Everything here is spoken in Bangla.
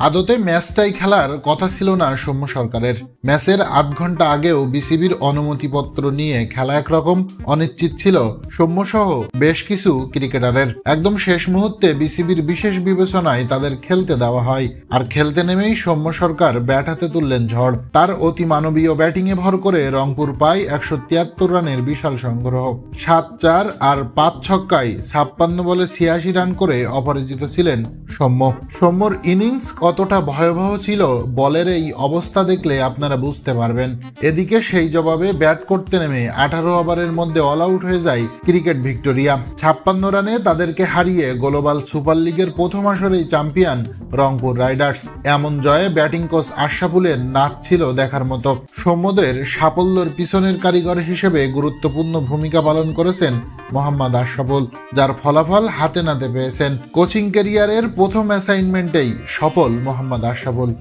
আদতে ম্যাচটাই খেলার কথা ছিল না সৌম্য সরকারের। ম্যাচের আধ ঘন্টা আগেও বিসিবির অনুমতিপত্র নিয়ে খেলা একরকম অনিশ্চিত ছিল সৌম্য সহ বেশ কিছু ক্রিকেটারের। একদম শেষ মুহূর্তে বিসিবির বিশেষ বিবেচনায় তাদের খেলতে দেওয়া হয়। আর খেলতে নেমেই সৌম্য সরকার ব্যাট হাতে তুললেন ঝড়। তার অতি মানবীয় ব্যাটিংয়ে ভর করে রংপুর পায় 173 রানের বিশাল সংগ্রহ। 7-4 আর 5 ছক্কায় 56 বলে 86 রান করে অপরাজিত ছিলেন সৌম্যর ইনিংস কতটা ভয়াবহ ছিল বলের এই অবস্থা দেখলে আপনারা বুঝতে পারবেন। এদিকে সেই জবাবে ব্যাট করতে নেমে 18 ওভারের মধ্যে অল আউট হয়ে যায় ক্রিকেট ভিক্টোরিয়া। 56 রানে তাদেরকে হারিয়ে গ্লোবাল সুপার লিগের প্রথম আসরেই চ্যাম্পিয়ন রংপুর রাইডার্স। এমন জয়ে ব্যাটিং কোচ আশরাফুলের নাচ ছিল দেখার মতো। সৌম্যদের সাফল্যের পিছনের কারিগর হিসেবে গুরুত্বপূর্ণ ভূমিকা পালন করেছেন মোহাম্মদ আশরাফুল, যার ফলাফল হাতে নাতে পেয়েছেন। কোচিং ক্যারিয়ারের প্রথম অ্যাসাইনমেন্টেই সফল মোহাম্মদ আশরাফুল।